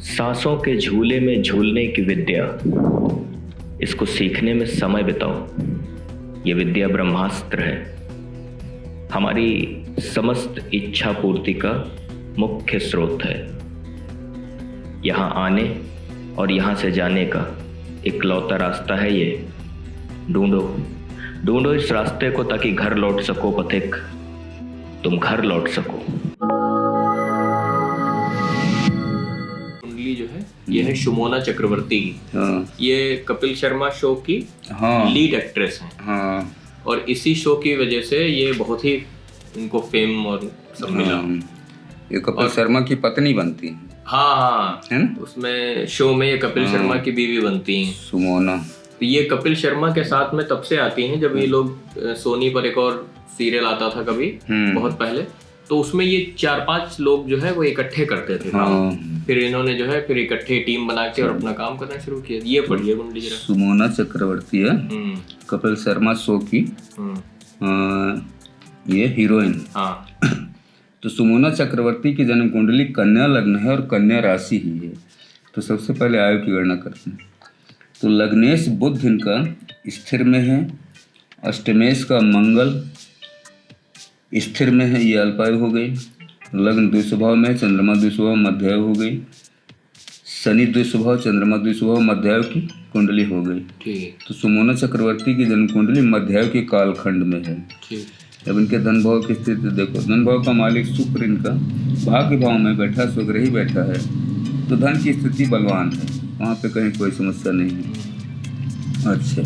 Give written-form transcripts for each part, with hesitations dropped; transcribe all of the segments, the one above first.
सांसों के झूले में झूलने की विद्या, इसको सीखने में समय बिताओ। ये विद्या ब्रह्मास्त्र है, हमारी समस्त इच्छा पूर्ति का मुख्य स्रोत है। यहाँ आने और यहाँ से जाने का इकलौता रास्ता है ये। ढूंढो ढूंढो इस रास्ते को, ताकि घर लौट सको पथिक, तुम घर लौट सको। कुंडली जो है ये है शुमोना चक्रवर्ती की। हाँ, ये कपिल शर्मा शो की हाँ, लीड एक्ट्रेस हैं। हाँ, और इसी शो की वजह से ये बहुत ही इनको फेम और सब मिला। हाँ, ये कपिल शर्मा की पत्नी बनती है। हाँ हाँ, है ना? उसमें शो में ये कपिल शर्मा की बीवी बनती हैं। सुमोना। तो ये कपिल शर्मा के साथ में तब से आती हैं जब ये लोग सोनी पर एक और सीरियल आता था कभी बहुत पहले, तो उसमें ये 4-5 लोग जो है वो इकट्ठे करते थे काम। हाँ, फिर इन्होंने जो है फिर इकट्ठे टीम बना के और अपना काम करना शुरू किया। ये पढ़िए कुंडली जरा। सुमोना चक्रवर्ती है कपिल शर्मा शो की ये हीरोइन। हाँ तो सुमोना चक्रवर्ती की जन्म कुंडली कन्या लग्न है और कन्या राशि ही है। तो सबसे पहले आयु की गणना करते हैं। तो लग्नेश बुध इनका स्थिर में है, अष्टमेश का मंगल स्थिर में है, ये अल्पायु हो गई। लग्न द्विस्वभाव में है, चंद्रमा द्विस्वभाव मध्यायु हो गई। शनि द्विस्वभाव, चंद्रमा द्विस्वभाव मध्यायु की कुंडली हो गई। ठीक। तो सुमोना चक्रवर्ती की जन्म कुंडली मध्यायु के कालखंड में है। ठीक। अब इनके धन भाव की स्थिति देखो। धन भाव का मालिक शुक्र इनका भाग्य भाव में बैठा, स्वग्रही बैठा है, तो धन की स्थिति बलवान है, वहाँ पे कहीं कोई समस्या नहीं है। अच्छा,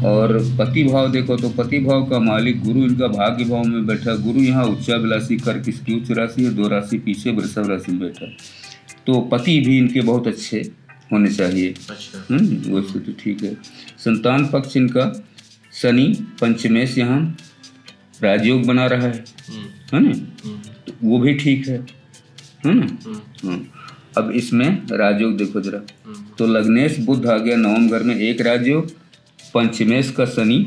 और पति भाव देखो तो पति भाव का मालिक गुरु इनका भाग्य भाव में बैठा। गुरु यहाँ उच्चाभिलाषी कर्क इसकी उच्च राशि है, 2 राशि पीछे वृषभ राशि में बैठा। तो पति भी इनके बहुत अच्छे होने चाहिए। अच्छा। वो स्थिति ठीक है। संतान पक्ष इनका शनि पंचमेश यहाँ राजयोग बना रहा है ना? तो वो भी ठीक है ना? हाँ। अब इसमें राजयोग देखो जरा। तो लग्नेश बुध आ गया नवम घर में, एक राजयोग। पंचमेश का शनि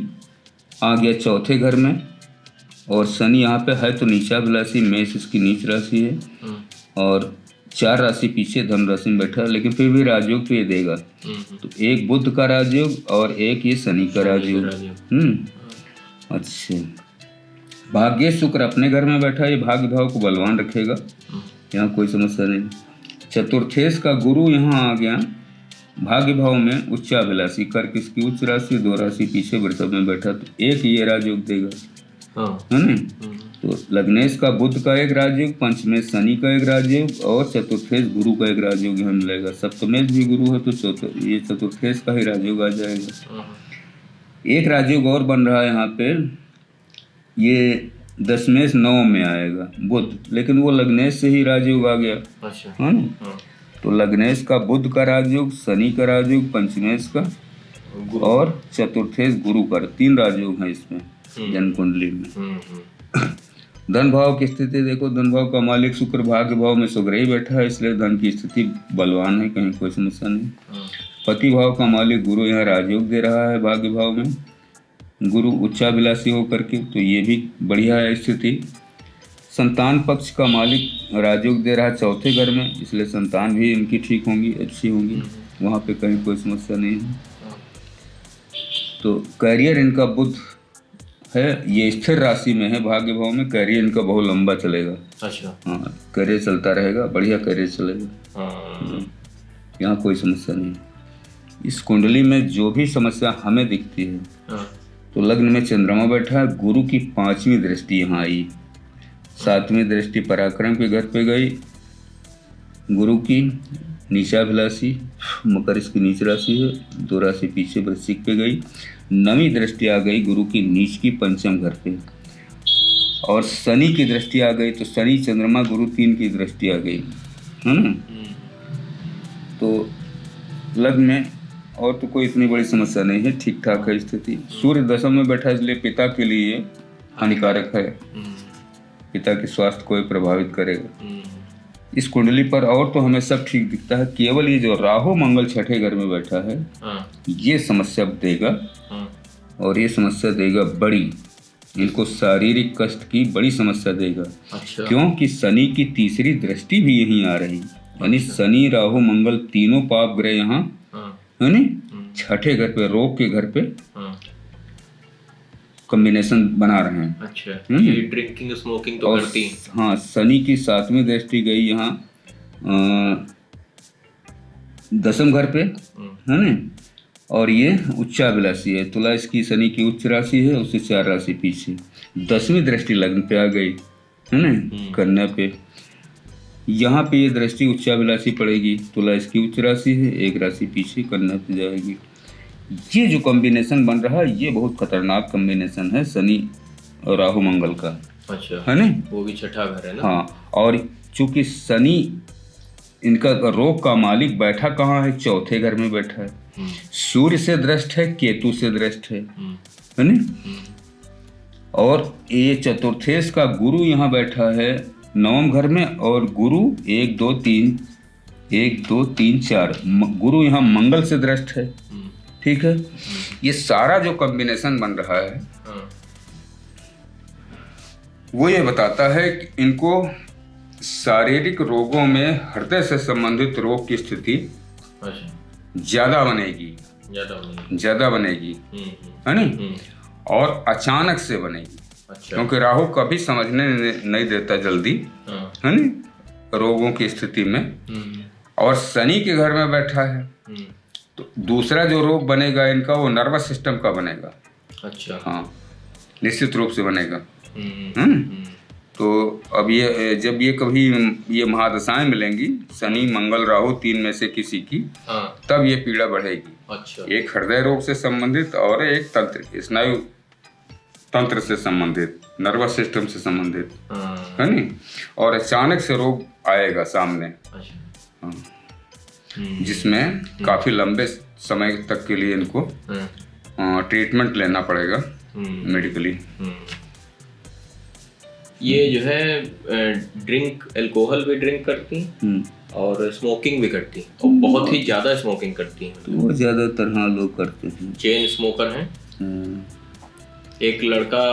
आ गया चौथे घर में, और शनि यहाँ पे है तो नीचाभिलाषी, मेष इसकी नीच राशि है, और 4 राशि पीछे धन राशि में बैठा है, लेकिन फिर भी राजयोग तो ये देगा। तो एक बुध का राजयोग और एक ये शनि का राजयोग। अच्छा, भाग्य शुक्र अपने घर में बैठा, ये भाग्य भाव को बलवान रखेगा, यहाँ कोई समस्या नहीं। चतुर्थेश का गुरु यहाँ आ गया भाग्य भाव में उच्चाभिलाषी, कर्क इसकी उच्च राशि, 2 राशि पीछे वृषभ में बैठा, तो एक ये राजयोग देगा, है ना? तो लग्नेश का बुध का एक राजयोग, पंचमेश शनि का एक राजयोग, और चतुर्थेश गुरु का एक राजयोग यहाँ मिलेगा। सप्तमेश भी गुरु है तो ये चतुर्थेश का ही राजयोग आ जाएगा। एक राजयोग और बन रहा है यहाँ पे, ये दशमेश 9 में आएगा बुध, लेकिन वो लग्नेश से ही राजयोग आ गया। अच्छा। है ना? तो लग्नेश का बुध का राजयोग, शनि का राजयोग, पंचमेश का और चतुर्थेश गुरु का, 3 राजयोग हैं इसमें जन्म कुंडली में। धन भाव की स्थिति देखो। धन भाव का मालिक शुक्र भाग्य भाव में स्वग्रही बैठा है, इसलिए धन की स्थिति बलवान है, कहीं कोई समस्या नहीं। पति भाव का मालिक गुरु यहाँ राजयोग दे रहा है भाग्य भाव में, गुरु उच्चाभिलाषी होकर के, तो ये भी बढ़िया है स्थिति। संतान पक्ष का मालिक राजयोग दे रहा है चौथे घर में, इसलिए संतान भी इनकी ठीक होंगी, अच्छी होंगी, वहाँ पे कहीं कोई समस्या नहीं है। तो करियर इनका बुध है, ये स्थिर राशि में है भाग्य भाव में, करियर इनका बहुत लंबा चलेगा। अच्छा। हाँ, करियर चलता रहेगा, बढ़िया करियर चलेगा, यहाँ कोई समस्या नहीं। इस कुंडली में जो भी समस्या हमें दिखती है, तो लग्न में चंद्रमा बैठा है, गुरु की 5वीं दृष्टि यहाँ आई, 7वीं दृष्टि पराक्रम के घर पे गई, गुरु की नीचाभिलाषी, मकर इसकी नीच राशि है, 2 राशि पीछे वृश्चिक पे गई। 9वीं दृष्टि आ गई गुरु की नीच की पंचम घर पे, और शनि की दृष्टि आ गई, तो शनि चंद्रमा गुरु 3 की दृष्टि आ गई, है ना? तो लग्न में और तो कोई इतनी बड़ी समस्या नहीं है, ठीक ठाक है स्थिति। सूर्य दशम में बैठा, इसलिए पिता के लिए हानिकारक है, पिता के स्वास्थ्य को प्रभावित करेगा इस कुंडली पर। और तो हमें सब ठीक दिखता है, केवल ये जो राहु मंगल छठे घर में बैठा है, ये समस्या देगा, और ये समस्या देगा बड़ी, इनको शारीरिक कष्ट की बड़ी समस्या देगा। अच्छा। क्योंकि शनि की तीसरी दृष्टि भी यहीं आ रही, यानी शनि राहु मंगल तीनों पाप ग्रह यहाँ है नी छठे घर पे, रोग के घर पे कॉम्बिनेशन बना रहे हैं। अच्छा, ये ड्रिंकिंग स्मोकिंग तो करती हैं। हाँ, शनि की 7वीं दृष्टि गई यहाँ 10वें घर पे है ना, और ये उच्चाभिलाषी है। तुला इसकी शनि की उच्च राशि है, उससे 4 राशि पीछे। 10वीं दृष्टि लग्न पे आ गई है ना, कन्या पे। यहाँ पे ये दृष्टि उच्चाभिलाषी पड़ेगी, तुला इसकी उच्च राशि है, 1 राशि पीछे कन्या पे जाएगी। ये जो कॉम्बिनेशन बन रहा है ये बहुत खतरनाक कॉम्बिनेशन है शनि और राहु मंगल का। अच्छा, है ना, वो भी छठा घर है ना। हाँ, और चूंकि शनि इनका रोग का मालिक बैठा कहाँ है, चौथे घर में बैठा है, सूर्य से दृष्ट है, केतु से दृष्ट है ना, और ये चतुर्थेश का गुरु यहाँ बैठा है 9वें घर में, और गुरु 1 2 3 4 गुरु यहाँ मंगल से दृष्ट है। ठीक है, ये सारा जो कॉम्बिनेशन बन रहा है वो ये बताता है कि इनको शारीरिक रोगों में हृदय से संबंधित रोग की स्थिति ज्यादा बनेगी है ना, और अचानक से बनेगी। अच्छा। क्योंकि राहु कभी समझने नहीं देता जल्दी है ना रोगों की स्थिति में, और शनि के घर में बैठा है, तो दूसरा जो रोग बनेगा इनका वो नर्वस सिस्टम का बनेगा। अच्छा, हाँ, निश्चित रूप से बनेगा। तो अब ये जब ये कभी ये महादशाएं मिलेंगी शनि मंगल राहु 3 में से किसी की, तब ये पीड़ा बढ़ेगी। अच्छा, एक हृदय रोग से संबंधित और एक तंत्र स्नायु तंत्र से संबंधित, नर्वस सिस्टम से संबंधित है नी, और अचानक से रोग आएगा सामने। अच्छा। हाँ, जिसमें काफी लंबे समय तक के लिए इनको ट्रीटमेंट लेना पड़ेगा मेडिकली। ये जो है ड्रिंक अल्कोहल भी ड्रिंक करती हैं और स्मोकिंग भी करती हैं, और बहुत ही ज्यादा स्मोकिंग करती हैं। वो ज्यादातर हाँ लोग करते हैं, चेन स्मोकर हैं। एक लड़का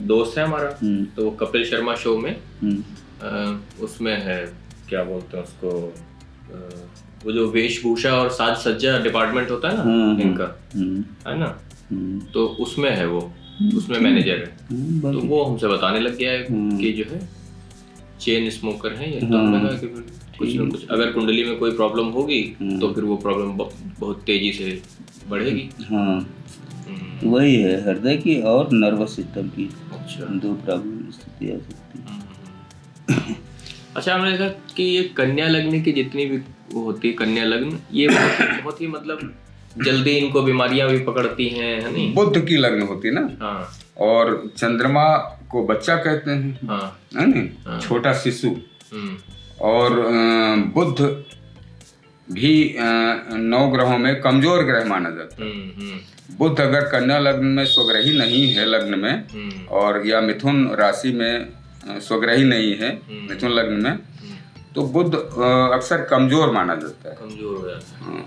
दोस्त है हमारा, तो कपिल शर्मा शो में उसमें है, क्या बोलते हैं उसको, वो जो वेशभूषा और साज सज्जा डिपार्टमेंट होता है ना इनका, है ना, तो उसमें है वो, उसमें मैनेजर है। तो वो हमसे बताने लग गया है कि जो है चेन स्मोकर है ये। तो हमने कहा कि कुछ ना कुछ अगर कुंडली में कोई प्रॉब्लम होगी तो फिर वो प्रॉब्लम बहुत तेजी से बढ़ेगी। हाँ, वही है हृदय की और नर्वस सिस्टम की। अच्छा, 2 प्रॉब्लम स्थिति आ सकती है। अच्छा, हमने देखा कि ये कन्या लग्न की जितनी भी वो होती है, कन्या लग्न ये बहुत ही मतलब जल्दी इनको बीमारियां भी पकड़ती हैं, है नहीं। बुध की लग्न होती है ना। हाँ। और चंद्रमा को बच्चा कहते हैं। हाँ। है नहीं। हाँ। छोटा शिशु। और बुध भी 9 ग्रहों में कमजोर ग्रह माना जाता है। बुध अगर कन्या लग्न में स्वग्रही नहीं है लग्न में, और या मिथुन राशि में स्वग्रही नहीं है मिथुन लग्न में, तो बुध अक्सर कमजोर माना जाता है, कमजोर हो जाता है।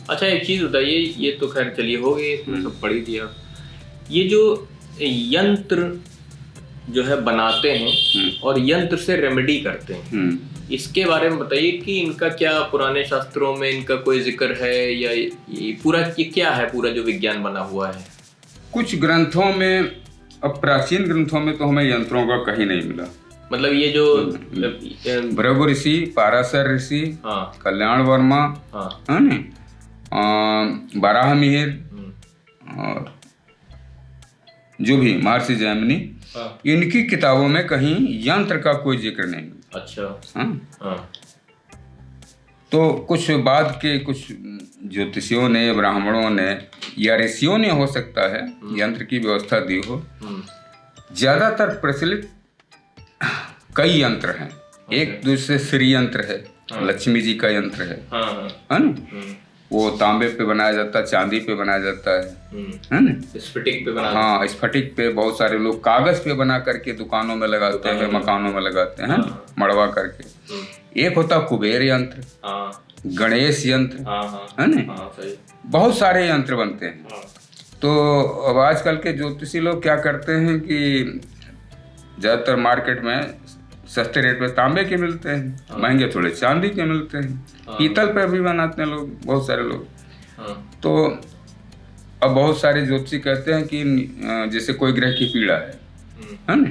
अच्छा, एक चीज बताइए, ये तो खैर चलिए हो गई, इसमें सब पढ़ ही दिया। ये जो यंत्र जो है बनाते हैं और यंत्र से रेमेडी करते हैं, इसके बारे में बताइए कि इनका क्या पुराने शास्त्रों में इनका कोई जिक्र है, या ये पूरा ये क्या है पूरा जो विज्ञान बना हुआ है? कुछ ग्रंथों में, अब प्राचीन ग्रंथों में तो हमें यंत्रों का कहीं नहीं मिला। मतलब ये जो भृगु ऋषि, पाराशर ऋषि, कल्याण वर्मा, है ना, बाराह मिहिर, और जो भी महर्षि जैमिनी, इनकी किताबों में कहीं यंत्र का कोई जिक्र नहीं। अच्छा। हाँ। तो कुछ बाद के कुछ ज्योतिषियों ने, ब्राह्मणों ने या ऋषियों ने हो सकता है यंत्र की व्यवस्था दी हो। ज्यादातर प्रचलित कई यंत्र हैं। एक दूसरे श्री यंत्र है, लक्ष्मी जी का यंत्र है ना, वो तांबे पे बनाया जाता है, चांदी पे बनाया जाता है ना, स्फटिक पे बनाया। हाँ, स्फटिक पे बहुत सारे लोग कागज पे बना करके दुकानों में लगाते हैं, मकानों में लगाते हैं, मड़वा करके। एक होता कुबेर यंत्र, गणेश यंत्र, है ना, बहुत सारे यंत्र बनते हैं। तो अब आजकल के ज्योतिषी लोग क्या करते हैं कि ज्यादातर मार्केट में सस्ते रेट पे तांबे के मिलते हैं, महंगे थोड़े चांदी के मिलते हैं। पीतल पे भी बनाते हैं लोग, बहुत सारे लोग। तो अब बहुत सारे ज्योतिषी कहते हैं कि जैसे कोई ग्रह की पीड़ा है ना,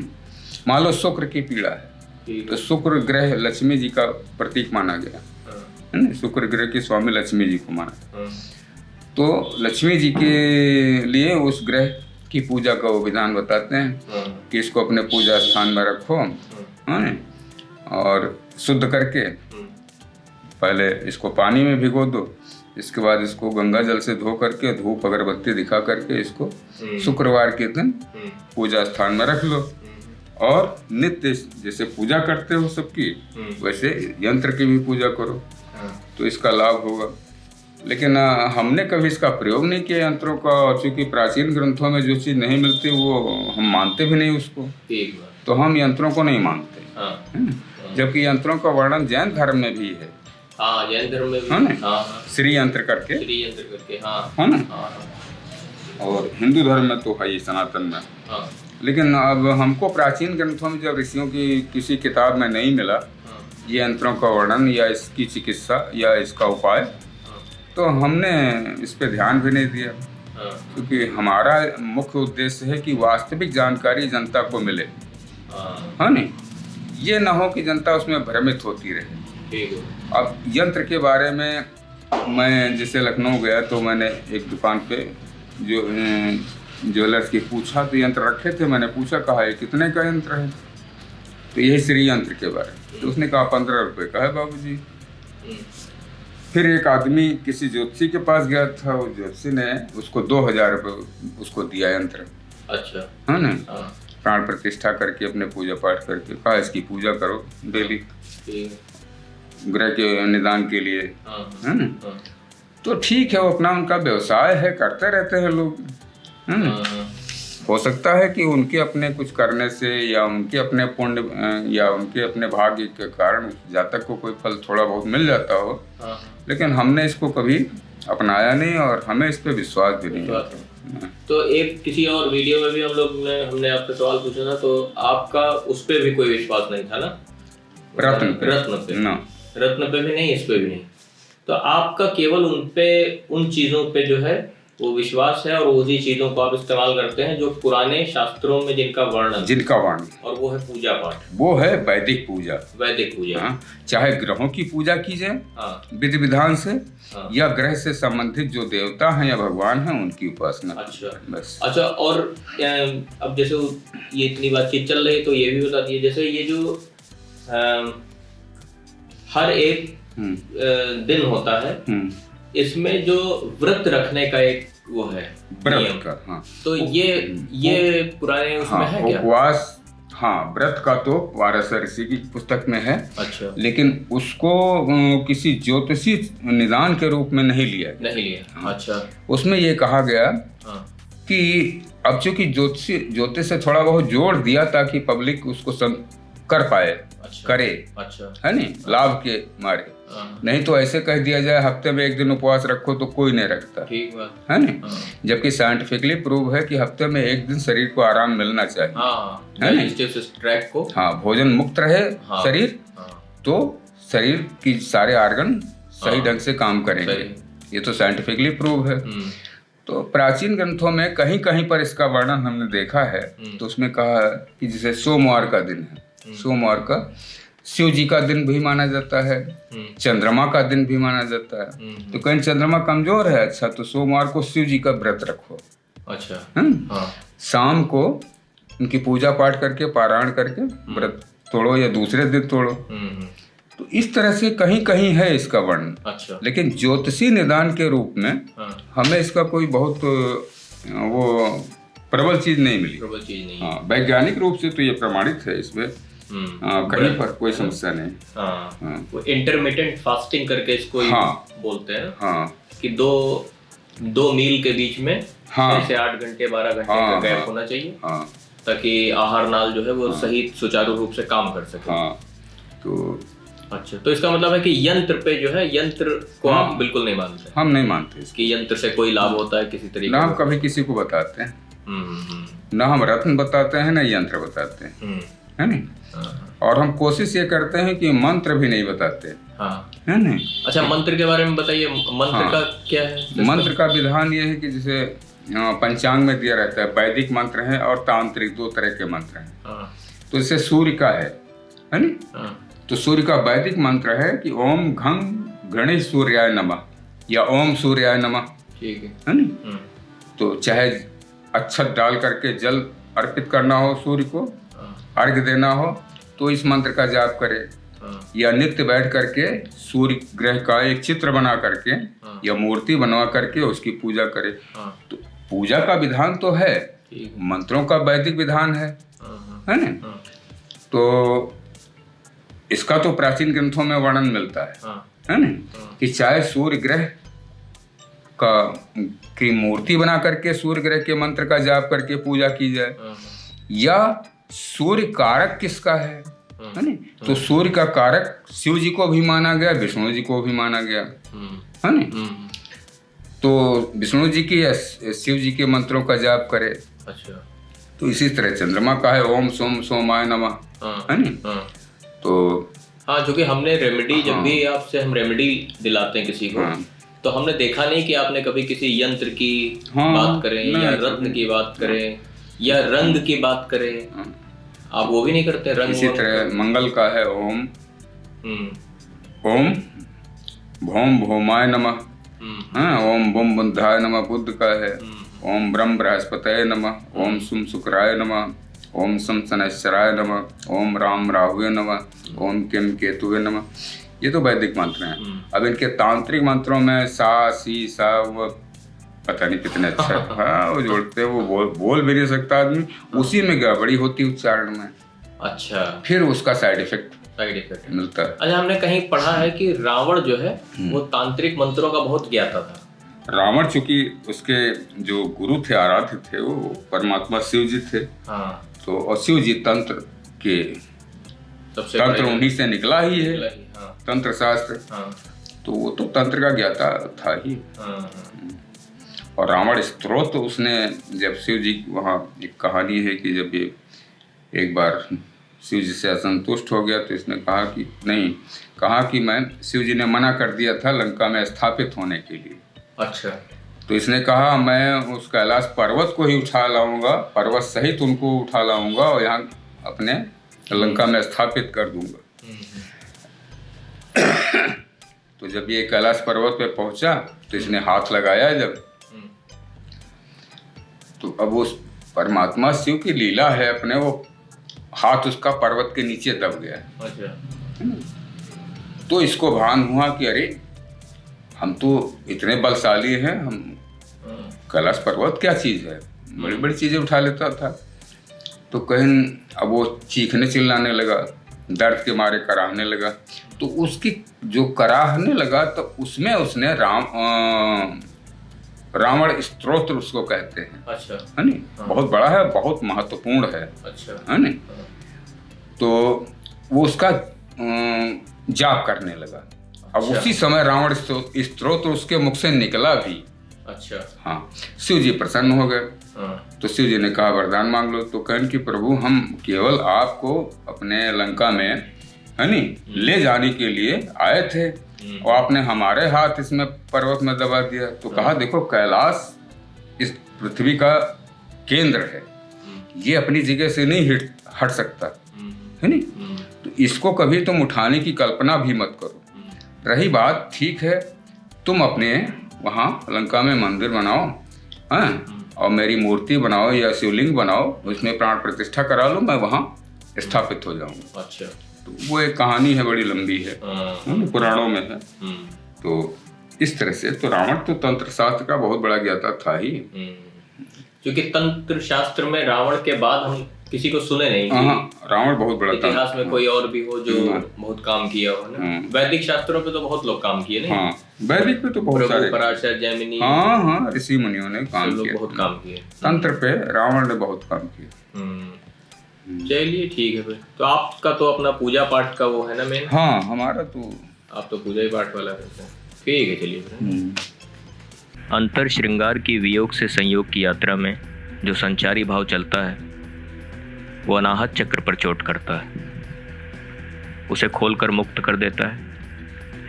मान लो शुक्र की पीड़ा है, तो शुक्र ग्रह लक्ष्मी जी का प्रतीक माना गया है ना, शुक्र ग्रह के स्वामी लक्ष्मी जी को माना। तो लक्ष्मी जी के लिए उस ग्रह की पूजा का वो विधान बताते हैं कि इसको अपने पूजा स्थान में रखो, है ना, और शुद्ध करके पहले इसको पानी में भिगो दो, इसके बाद इसको गंगा जल से धो करके धूप अगरबत्ती दिखा करके इसको शुक्रवार के दिन पूजा स्थान में रख लो। और नित्य जैसे पूजा करते हो सबकी, वैसे यंत्र की भी पूजा करो, तो इसका लाभ होगा। लेकिन हमने कभी इसका प्रयोग नहीं किया यंत्रों का, और चूंकि प्राचीन ग्रंथों में जो चीज़ नहीं मिलती वो हम मानते भी नहीं उसको, तो हम यंत्रों को नहीं मानते। जबकि यंत्रों का वर्णन जैन धर्म में भी है, जैन धर्म में भी है ना, श्री यंत्र करके, है ना, और हिंदू धर्म में तो है ही, सनातन में। लेकिन अब हमको प्राचीन ग्रंथों में जब ऋषियों की किसी किताब में नहीं मिला ये यंत्रों का वर्णन या इसकी चिकित्सा या इसका उपाय, तो हमने इस पे ध्यान भी नहीं दिया, क्योंकि हमारा मुख्य उद्देश्य है कि वास्तविक जानकारी जनता को मिले, है ना, ये ना हो कि जनता उसमें भ्रमित होती रहे। अब यंत्र के बारे में मैं जैसे लखनऊ गया तो मैंने एक दुकान पे जो ज्वेलर्स की पूछा, तो यंत्र रखे थे, मैंने पूछा कहा ये कितने का यंत्र है, तो यही श्री यंत्र के बारे में, तो उसने कहा 15 रुपये का है बाबूजी। फिर एक आदमी किसी ज्योतिषी के पास गया था, वो ज्योतिषी ने उसको 2000 रुपये उसको दिया यंत्र, अच्छा, है ना, प्राण प्रतिष्ठा करके अपने पूजा पाठ करके, कहा इसकी पूजा करो डेली ग्रह के निदान के लिए, है ना। तो ठीक है, वो अपना उनका व्यवसाय है, करते रहते हैं लोग, है ना। हो सकता है कि उनके अपने कुछ करने से या उनके अपने पुण्य या उनके अपने भाग्य के कारण जातक को कोई फल थोड़ा बहुत मिल जाता हो, लेकिन हमने इसको कभी अपनाया नहीं और हमें इस पे विश्वास भी नहीं है। तो एक किसी और वीडियो में भी हमने आपसे सवाल पूछा था, तो आपका उस पे भी कोई विश्वास नहीं था ना, रत्न पे भी नहीं, इस पे भी नहीं, तो आपका केवल उन चीजों पे जो है वो विश्वास है और उसी चीजों को आप इस्तेमाल करते हैं जो पुराने शास्त्रों में जिनका वर्णन, और वो है पूजा पाठ, वो है वैदिक पूजा। हाँ, चाहे ग्रहों की पूजा की जाए विधि विधान से, या ग्रह से संबंधित जो देवता हैं या भगवान हैं उनकी उपासना। अच्छा, बस। अच्छा, और अब जैसे ये इतनी बातचीत चल रही है तो ये भी बता दीजिए, जैसे ये जो हर एक दिन होता है, इसमें जो व्रत रखने का एक वो है व्रत का, हाँ, तो ये पुराने उसमें है क्या? उपवास, हाँ, व्रत का तो वारास ऋषि की पुस्तक में है। अच्छा। लेकिन उसको किसी ज्योतिषी निदान के रूप में नहीं लिया। अच्छा। उसमें ये कहा गया कि अब चूंकि ज्योतिष से थोड़ा बहुत जोड़ दिया ताकि पब्लिक उसको कर पाए, करे, अच्छा, है नहीं, लाभ के मारे, नहीं तो ऐसे कह दिया जाए हफ्ते में एक दिन उपवास रखो तो कोई नहीं रखता, ठीक बात है नहीं। जबकि साइंटिफिकली प्रूव है कि हफ्ते में एक दिन शरीर को आराम मिलना चाहिए, है नहीं, ट्रैक को, हाँ, भोजन मुक्त रहे शरीर, तो शरीर की सारे ऑर्गन सही ढंग से काम करेंगे, ये तो साइंटिफिकली प्रूव है। तो प्राचीन ग्रंथों में कहीं कहीं पर इसका वर्णन हमने देखा है, तो उसमें कहा कि जैसे सोमवार का दिन है, सोमवार का शिव जी का दिन भी माना जाता है, चंद्रमा का दिन भी माना जाता है, तो कहीं चंद्रमा कमजोर है, अच्छा, तो सोमवार को शिव जी का व्रत रखो, अच्छा, शाम को उनकी पूजा पाठ करके पारायण करके व्रत तोड़ो या दूसरे दिन तोड़ो। तो इस तरह से कहीं कहीं है इसका वर्णन, अच्छा, लेकिन ज्योतिषी निदान के रूप में हमें इसका कोई बहुत वो प्रबल चीज नहीं मिली। हाँ, वैज्ञानिक रूप से तो ये प्रमाणित है, इसमें कहीं पर कोई समस्या नहीं। वो इंटरमिटेंट फास्टिंग करके इसको बोलते हैं, कि दो मील के बीच में 6 से 8 घंटे 12 घंटे का गैप होना चाहिए, ताकि आहार नाल जो है वो सही सुचारू रूप से काम कर सके। तो अच्छा, तो इसका मतलब है कि यंत्र पे जो है, यंत्र को आप बिल्कुल नहीं मानते? हम नहीं मानते कि यंत्र से कोई लाभ होता है किसी तरीके ना, हम कभी किसी को बताते हैं ना, हम रत्न बताते हैं ना यंत्र बताते हैं, है नहीं। और हम कोशिश ये करते हैं कि मंत्र भी नहीं बताते, हाँ है ना। अच्छा, मंत्र के बारे में बताइए, मंत्र हाँ। का क्या है? मंत्र का विधान ये है कि जैसे पंचांग में दिया रहता है, वैदिक मंत्र है और तांत्रिक, दो तरह के मंत्र हैं। हाँ तो जैसे सूर्य का है ना, हाँ तो सूर्य का वैदिक मंत्र है कि ओम घं गणेश सूर्याय नमः या ओम सूर्याय नमः, ठीक है ना। तो चाहे अक्षत डाल करके जल अर्पित करना हो, सूर्य को अर्घ्य देना हो, तो इस मंत्र का जाप करे, या नित्य बैठ करके सूर्य ग्रह का एक चित्र बना करके या मूर्ति बनवा करके उसकी पूजा करे। तो पूजा का विधान तो है, मंत्रों का वैदिक विधान है ना। तो इसका तो प्राचीन ग्रंथों में वर्णन मिलता है ना, कि चाहे सूर्य ग्रह की मूर्ति बना करके सूर्य ग्रह के मंत्र का जाप करके पूजा की जाए, या सूर्य कारक किसका है ना। तो सूर्य का कारक शिव जी को भी माना गया, विष्णु जी को भी माना गया, है ना। तो विष्णु जी की या शिव जी के मंत्रों का जाप करे। अच्छा। तो इसी तरह चंद्रमा का है ओम सोम सोमाय नमः, है ना। तो हाँ, जो कि हमने रेमेडी, जब भी आपसे हम रेमेडी दिलाते हैं किसी को, तो हमने देखा नहीं कि आपने कभी किसी यंत्र की बात करें या रत्न की बात करें या रंग की बात करें, आप वो भी नहीं करते रंग। इसी तरह मंगल का है ओम ओम भौम भौमाय नमः, ओम बुम बुद्धाय नमः बुद्ध का है, ओम ब्रह्म बृहस्पतये नमः, ओम सुम शुक्राय नमः, ओम सम शनैश्चराय नमः, ओम राम राहुवे नमः, ओम किम केतुवे नमः। ये तो वैदिक मंत्र हैं। अब इनके तांत्रिक मंत्रों में सा सी सा वो पता नहीं कितने अच्छे हाँ वो जोड़ते, वो बोल भी नहीं सकता आदमी, उसी में गड़बड़ी होती उच्चारण में। अच्छा, फिर उसका साइड इफेक्ट मिलता है। अच्छा, हमने कहीं पढ़ा है कि रावण जो है वो तांत्रिक मंत्रों का बहुत ज्ञाता था। रावण चूंकि उसके जो गुरु थे, आराध्य थे, वो परमात्मा शिव जी थे। हाँ। तो और शिव जी तंत्र के तंत्र उन्हीं से निकला ही है। हाँ। तंत्र शास्त्र। हाँ। तो वो तो तंत्र का ज्ञाता था ही। हाँ। और रावण स्त्रोत उसने, जब शिव जी, वहाँ एक कहानी है कि जब ये एक बार शिव जी से असंतुष्ट हो गया तो इसने कहा कि नहीं, कहा कि मैं, शिव जी ने मना कर दिया था लंका में स्थापित होने के लिए। अच्छा। तो इसने कहा मैं उस कैलाश पर्वत को ही उठा लाऊंगा, पर्वत सहित उनको उठा लाऊंगा और यहाँ अपने लंका में स्थापित कर दूंगा। तो जब ये कैलाश पर्वत पे पहुंचा तो इसने हाथ लगाया जब, तो अब उस परमात्मा शिव की लीला है, अपने वो हाथ उसका पर्वत के नीचे दब गया। अच्छा। तो इसको भान हुआ कि अरे हम तो इतने बलशाली हैं, हम कैलाश पर्वत क्या चीज है, बड़ी बड़ी चीजें उठा लेता था। तो कहीं अब वो चीखने चिल्लाने लगा, दर्द के मारे कराहने लगा। तो उसकी जो कराहने लगा तो उसमें उसने रावण स्तोत्र उसको कहते हैं। अच्छा। है नी, बहुत बड़ा है, बहुत महत्वपूर्ण है। अच्छा। है नी। तो वो उसका जाप करने लगा। अब उसी समय रावण स्तोत्र उसके मुख से निकला भी। अच्छा। हाँ, शिव जी प्रसन्न हो गए। तो शिव जी ने कहा वरदान मांग लो। तो कहन कि प्रभु हम केवल आपको अपने लंका में, है नी, ले जाने के लिए आए थे और आपने हमारे हाथ इसमें पर्वत में दबा दिया। तो कहा देखो कैलाश इस पृथ्वी का केंद्र है, ये अपनी जगह से नहीं हट सकता, है नी। तो इसको कभी तुम उठाने की कल्पना भी मत करो। रही बात, ठीक है तुम अपने वहाँ लंका में मंदिर बनाओ, हाँ, और मेरी मूर्ति बनाओ या शिवलिंग बनाओ, उसमें प्राण प्रतिष्ठा करा लो, मैं वहाँ स्थापित हो जाऊंगा। अच्छा। तो वो एक कहानी है, बड़ी लंबी है, पुराणों में है। तो इस तरह से तो रावण तो तंत्र शास्त्र का बहुत बड़ा ज्ञाता था ही। क्योंकि तंत्र शास्त्र में रावण के बाद हम किसी को सुने नहीं। रावण बहुत बड़ा इतिहास में कोई और भी हो जो बहुत काम किया हो ना। वैदिक शास्त्रों पे तो बहुत लोग काम किए नहीं। हाँ, वैदिक पे तो बहुत सारे, पराशर, जैमिनी, हाँ, ऋषि मुनियों ने काम किया, बहुत काम किए। तंत्र पे रावण ने बहुत काम किया। चलिए ठीक है भाई। तो आपका तो अपना पूजा पाठ का वो है ना मेन। हाँ, हमारा तो, आप तो पूजा ही पाठ वाला रहते हैं। ठीक है, चलिए। अंतर श्रृंगार की वियोग से संयोग की यात्रा में जो संचारी भाव चलता है वो अनाहत चक्र पर चोट करता है। उसे खोलकर मुक्त कर देता है।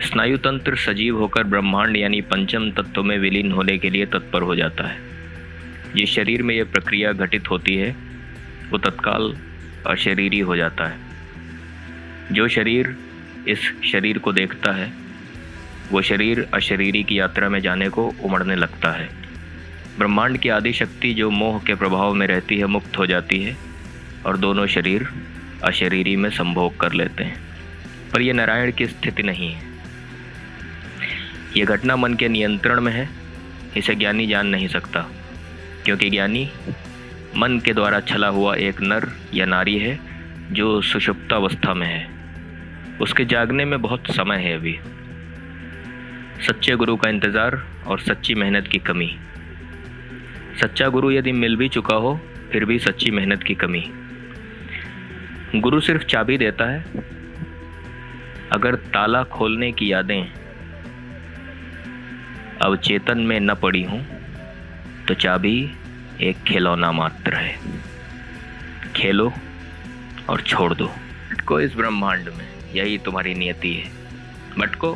स्नायु तंत्र सजीव होकर ब्रह्मांड यानी पंचम तत्व में विलीन होने के लिए तत्पर हो जाता है। जिस शरीर में यह प्रक्रिया घटित होती है वो तत्काल अशरीरी हो जाता है। जो शरीर इस शरीर को देखता है वो शरीर अशरीरी की यात्रा में जाने को उमड़ने लगता है। ब्रह्मांड की आदि शक्ति जो मोह के प्रभाव में रहती है मुक्त हो जाती है और दोनों शरीर अशरीरी में संभोग कर लेते हैं। पर यह नारायण की स्थिति नहीं है। यह घटना मन के नियंत्रण में है। इसे ज्ञानी जान नहीं सकता, क्योंकि ज्ञानी मन के द्वारा छला हुआ एक नर या नारी है जो सुषुप्तावस्था में है। उसके जागने में बहुत समय है अभी। सच्चे गुरु का इंतज़ार और सच्ची मेहनत की कमी। सच्चा गुरु यदि मिल भी चुका हो फिर भी सच्ची मेहनत की कमी। गुरु सिर्फ चाबी देता है। अगर ताला खोलने की यादें अवचेतन में न पड़ी हों तो चाबी एक खिलौना मात्र है। खेलो और छोड़ दो। भटको इस ब्रह्मांड में, यही तुम्हारी नियति है। भटको